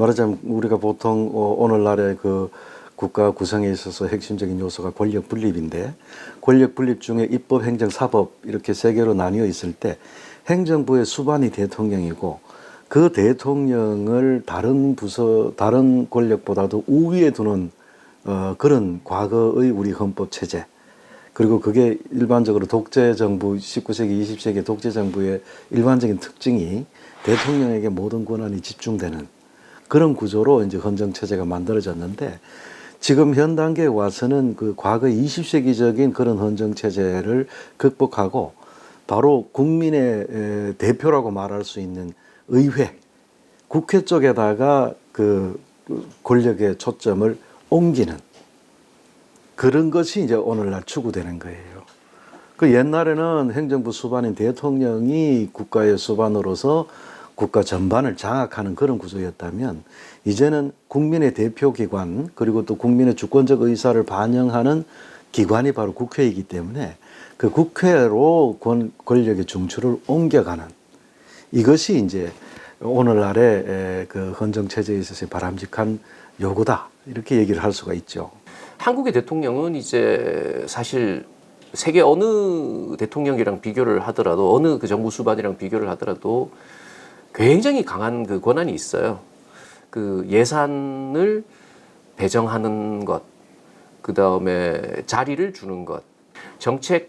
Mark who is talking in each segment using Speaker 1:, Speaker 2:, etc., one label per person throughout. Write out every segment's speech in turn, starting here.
Speaker 1: 말하자면 우리가 보통 오늘날의 그 국가 구성에 있어서 핵심적인 요소가 권력 분립인데, 권력 분립 중에 입법, 행정, 사법 이렇게 세 개로 나뉘어 있을 때 행정부의 수반이 대통령이고, 그 대통령을 다른 부서, 다른 권력보다도 우위에 두는 그런 과거의 우리 헌법 체제, 그리고 그게 일반적으로 독재 정부, 19세기, 20세기 독재 정부의 일반적인 특징이 대통령에게 모든 권한이 집중되는 그런 구조로 이제 헌정 체제가 만들어졌는데, 지금 현 단계에 와서는 그 과거 20세기적인 그런 헌정 체제를 극복하고 바로 국민의 대표라고 말할 수 있는 의회, 국회 쪽에다가 그 권력의 초점을 옮기는 그런 것이 이제 오늘날 추구되는 거예요. 그 옛날에는 행정부 수반인 대통령이 국가의 수반으로서 국가 전반을 장악하는 그런 구조였다면, 이제는 국민의 대표기관, 그리고 또 국민의 주권적 의사를 반영하는 기관이 바로 국회이기 때문에 그 국회로 권력의 중추를 옮겨가는, 이것이 이제 오늘날의 그 헌정체제에 있어서의 바람직한 요구다, 이렇게 얘기를 할 수가 있죠.
Speaker 2: 한국의 대통령은 이제 사실 세계 어느 대통령이랑 비교를 하더라도, 어느 그 정부 수반이랑 비교를 하더라도 굉장히 강한 그 권한이 있어요. 그 예산을 배정하는 것, 그 다음에 자리를 주는 것, 정책에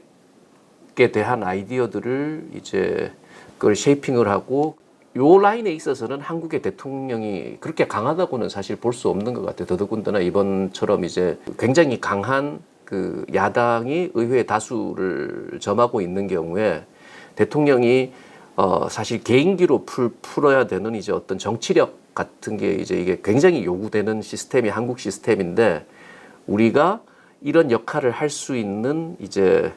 Speaker 2: 대한 아이디어들을 이제 그걸 쉐이핑을 하고, 요 라인에 있어서는 한국의 대통령이 그렇게 강하다고는 사실 볼 수 없는 것 같아요. 더더군다나 이번처럼 이제 굉장히 강한 그 야당이 의회 다수를 점하고 있는 경우에 대통령이 사실 개인기로 풀어야 되는 이제 어떤 정치력 같은 게 이제 이게 굉장히 요구되는 시스템이 한국 시스템인데, 우리가 이런 역할을 할 수 있는 이제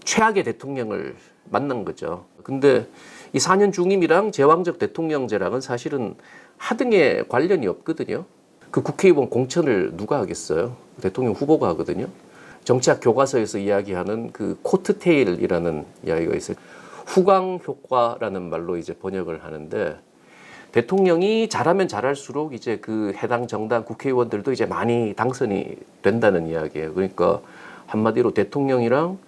Speaker 2: 최악의 대통령을 만난 거죠. 근데 이 4년 중임이랑 제왕적 대통령제랑은 사실은 하등의 관련이 없거든요. 그 국회의원 공천을 누가 하겠어요? 대통령 후보가 하거든요. 정치학 교과서에서 이야기하는 그 코트테일이라는 이야기가 있어요. 후광 효과라는 말로 이제 번역을 하는데, 대통령이 잘하면 잘할수록 이제 그 해당 정당 국회의원들도 이제 많이 당선이 된다는 이야기예요. 그러니까 한마디로 대통령이랑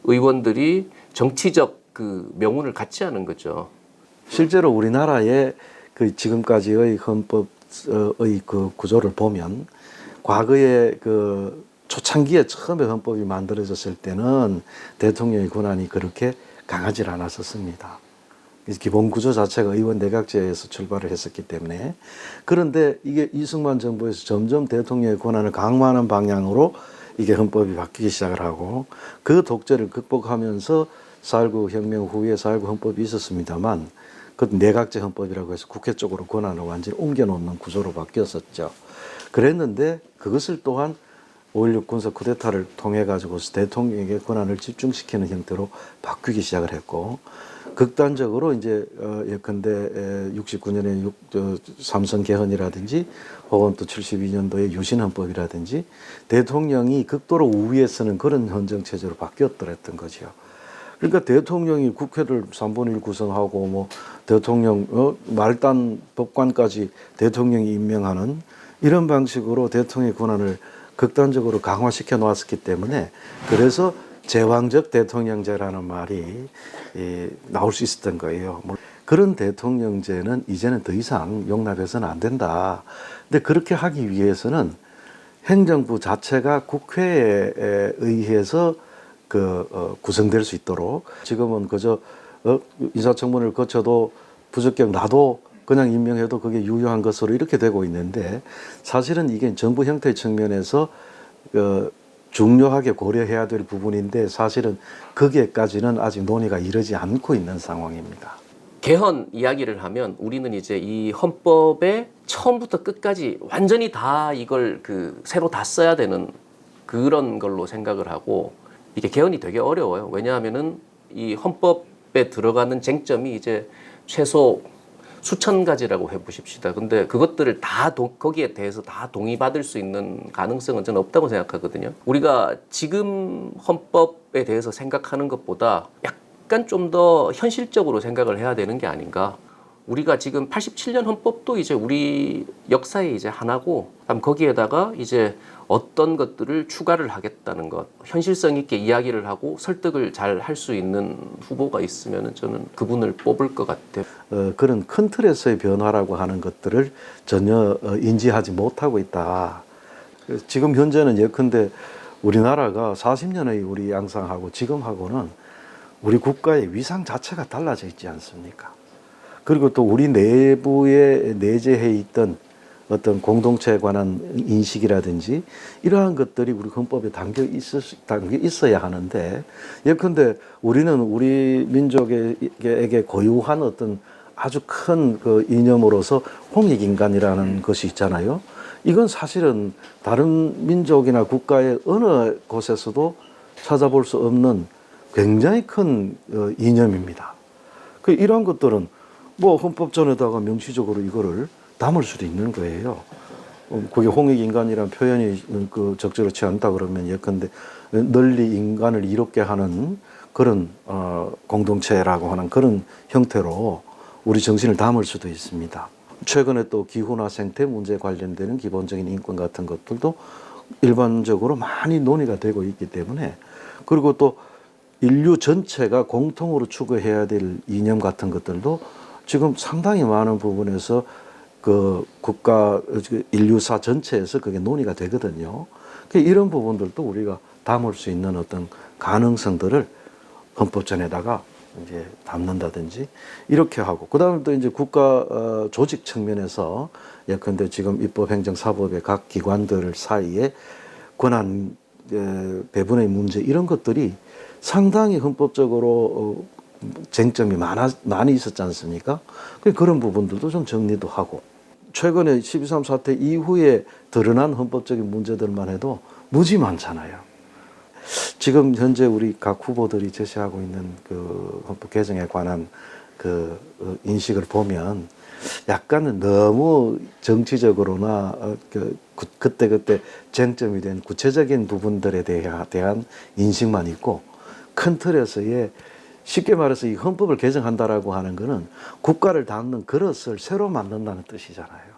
Speaker 2: 의원들이 정치적 그 명운을 같이 하는 거죠.
Speaker 1: 실제로 우리나라의 그 지금까지의 헌법의 그 구조를 보면, 과거에 그 초창기에 처음에 헌법이 만들어졌을 때는 대통령의 권한이 그렇게 강하지 않았었습니다. 기본 구조 자체가 의원 내각제에서 출발을 했었기 때문에. 그런데 이게 이승만 정부에서 점점 대통령의 권한을 강화하는 방향으로 이게 헌법이 바뀌기 시작을 하고, 그 독재를 극복하면서 4.19 혁명 후에 4.19 헌법이 있었습니다만, 그 내각제 헌법이라고 해서 국회 쪽으로 권한을 완전히 옮겨놓는 구조로 바뀌었었죠. 그랬는데 그것을 또한 5.16 군사 쿠데타를 통해 가지고 대통령에게 권한을 집중시키는 형태로 바뀌기 시작을 했고, 극단적으로 이제 예컨대 69년에 삼선 개헌이라든지 혹은 또 72년도에 유신헌법이라든지 대통령이 극도로 우위에 서는 그런 헌정체제로 바뀌었더랬던 거죠. 그러니까 대통령이 국회를 3분의 1 구성하고 뭐 대통령 말단 법관까지 대통령이 임명하는 이런 방식으로 대통령의 권한을 극단적으로 강화시켜 놓았기 때문에, 그래서 제왕적 대통령제라는 말이 나올 수 있었던 거예요. 그런 대통령제는 이제는 더 이상 용납해서는 안 된다. 근데 그렇게 하기 위해서는 행정부 자체가 국회에 의해서 구성될 수 있도록, 지금은 그저 인사청문회를 거쳐도 부적격 나도 그냥 임명해도 그게 유효한 것으로 이렇게 되고 있는데, 사실은 이게 정부 형태의 측면에서 중요하게 고려해야 될 부분인데, 사실은 거기에까지는 아직 논의가 이르지 않고 있는 상황입니다.
Speaker 2: 개헌 이야기를 하면 우리는 이제 이 헌법에 처음부터 끝까지 완전히 다 이걸 새로 다 써야 되는 그런 걸로 생각을 하고, 이게 개헌이 되게 어려워요. 왜냐하면은 이 헌법에 들어가는 쟁점이 이제 최소 수천 가지라고 해보십시다. 근데 그것들을 다 거기에 대해서 다 동의받을 수 있는 가능성은 저는 없다고 생각하거든요. 우리가 지금 헌법에 대해서 생각하는 것보다 약간 좀 더 현실적으로 생각을 해야 되는 게 아닌가. 우리가 지금 87년 헌법도 이제 우리 역사의 이제 하나고, 그다음 거기에다가 이제 어떤 것들을 추가를 하겠다는 것, 현실성 있게 이야기를 하고 설득을 잘 할 수 있는 후보가 있으면은 저는 그분을 뽑을 것 같아요.
Speaker 1: 그런 큰 틀에서의 변화라고 하는 것들을 전혀 인지하지 못하고 있다. 그래서 지금 현재는 예컨대 우리나라가 40년의 우리 양상하고 지금하고는 우리 국가의 위상 자체가 달라져 있지 않습니까? 그리고 또 우리 내부에 내재해 있던 어떤 공동체에 관한 인식이라든지 이러한 것들이 우리 헌법에 담겨 있어야 하는데, 예컨대 우리는 우리 민족에게 고유한 어떤 아주 큰 그 이념으로서 홍익인간이라는 것이 있잖아요. 이건 사실은 다른 민족이나 국가의 어느 곳에서도 찾아볼 수 없는 굉장히 큰 이념입니다. 이런 것들은 뭐 헌법전에다가 명시적으로 이거를 담을 수도 있는 거예요. 그게 홍익인간이라는 표현이 적절치 않다 그러면 예컨대 널리 인간을 이롭게 하는 그런 공동체라고 하는 그런 형태로 우리 정신을 담을 수도 있습니다. 최근에 또 기후나 생태 문제 관련되는 기본적인 인권 같은 것들도 일반적으로 많이 논의가 되고 있기 때문에, 그리고 또 인류 전체가 공통으로 추구해야 될 이념 같은 것들도 지금 상당히 많은 부분에서 그 국가 인류사 전체에서 그게 논의가 되거든요. 이런 부분들도 우리가 담을 수 있는 어떤 가능성들을 헌법전에다가 이제 담는다든지 이렇게 하고, 그다음에 또 이제 국가 조직 측면에서 예컨대 지금 입법, 행정, 사법의 각 기관들 사이에 권한 배분의 문제, 이런 것들이 상당히 헌법적으로 쟁점이 많이 있었지 않습니까? 그런 부분들도 좀 정리도 하고, 최근에 12.3 사태 이후에 드러난 헌법적인 문제들만 해도 무지 많잖아요. 지금 현재 우리 각 후보들이 제시하고 있는 그 헌법 개정에 관한 그 인식을 보면 약간은 너무 정치적으로나 그때그때 쟁점이 된 구체적인 부분들에 대한 인식만 있고, 큰 틀에서의, 쉽게 말해서 이 헌법을 개정한다라고 하는 것은 국가를 담는 그릇을 새로 만든다는 뜻이잖아요.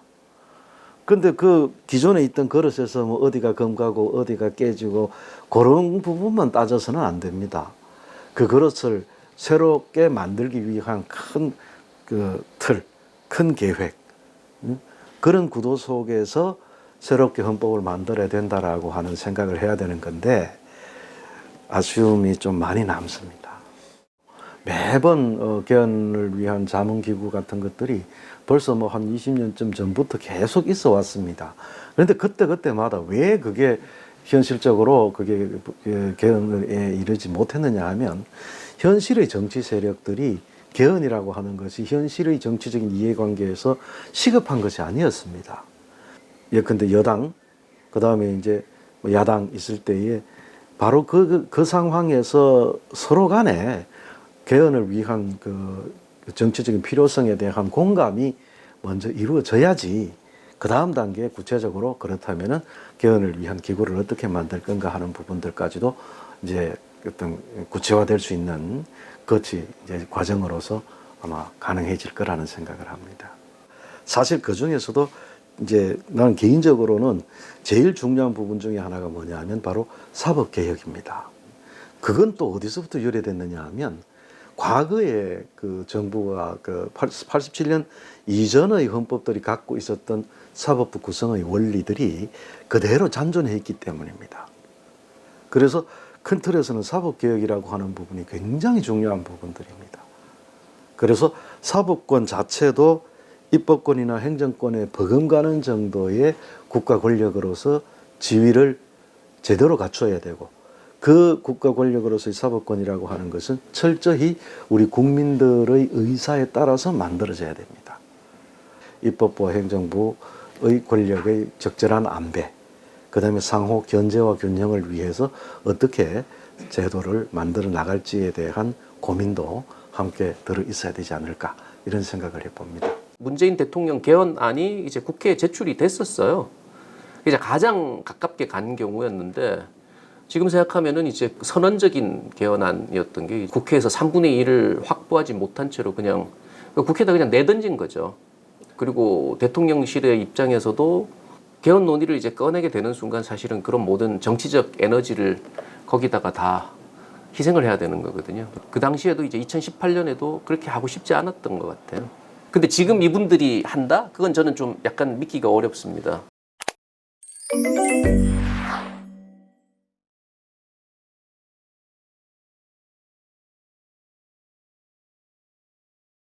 Speaker 1: 근데 그 기존에 있던 그릇에서 뭐 어디가 검가고 어디가 깨지고 그런 부분만 따져서는 안 됩니다. 그 그릇을 새롭게 만들기 위한 큰 그 틀, 큰 계획, 그런 구도 속에서 새롭게 헌법을 만들어야 된다라고 하는 생각을 해야 되는 건데, 아쉬움이 좀 많이 남습니다. 매번 개헌을 위한 자문기구 같은 것들이 벌써 뭐 한 20년쯤 전부터 계속 있어 왔습니다. 그런데 그때마다 왜 그게 현실적으로 그게 개헌에 이르지 못했느냐 하면, 현실의 정치 세력들이 개헌이라고 하는 것이 현실의 정치적인 이해관계에서 시급한 것이 아니었습니다. 예컨대 여당, 그 다음에 이제 야당 있을 때에 바로 그 상황에서 서로 간에 개헌을 위한 그 정치적인 필요성에 대한 공감이 먼저 이루어져야지, 그 다음 단계에 구체적으로 그렇다면은 개헌을 위한 기구를 어떻게 만들 건가 하는 부분들까지도 이제 어떤 구체화될 수 있는 것이 이제 과정으로서 아마 가능해질 거라는 생각을 합니다. 사실 그 중에서도 이제 나는 개인적으로는 제일 중요한 부분 중에 하나가 뭐냐 하면 바로 사법개혁입니다. 그건 또 어디서부터 유래됐느냐 하면, 과거에 그 정부가 그 87년 이전의 헌법들이 갖고 있었던 사법부 구성의 원리들이 그대로 잔존해 있기 때문입니다. 그래서 큰 틀에서는 사법개혁이라고 하는 부분이 굉장히 중요한 부분들입니다. 그래서 사법권 자체도 입법권이나 행정권에 버금가는 정도의 국가 권력으로서 지위를 제대로 갖춰야 되고, 그 국가 권력으로서의 사법권이라고 하는 것은 철저히 우리 국민들의 의사에 따라서 만들어져야 됩니다. 입법부와 행정부의 권력의 적절한 안배, 그 다음에 상호 견제와 균형을 위해서 어떻게 제도를 만들어 나갈지에 대한 고민도 함께 들어 있어야 되지 않을까, 이런 생각을 해봅니다.
Speaker 2: 문재인 대통령 개헌안이 이제 국회에 제출이 됐었어요. 이제 가장 가깝게 간 경우였는데, 지금 생각하면은 이제 선언적인 개헌안이었던 게 국회에서 3분의 1을 확보하지 못한 채로 그냥 국회에다 그냥 내던진 거죠. 그리고 대통령실의 입장에서도 개헌 논의를 이제 꺼내게 되는 순간 사실은 그런 모든 정치적 에너지를 거기다가 다 희생을 해야 되는 거거든요. 그 당시에도 이제 2018년에도 그렇게 하고 싶지 않았던 것 같아요. 근데 지금 이분들이 한다? 그건 저는 좀 약간 믿기가 어렵습니다.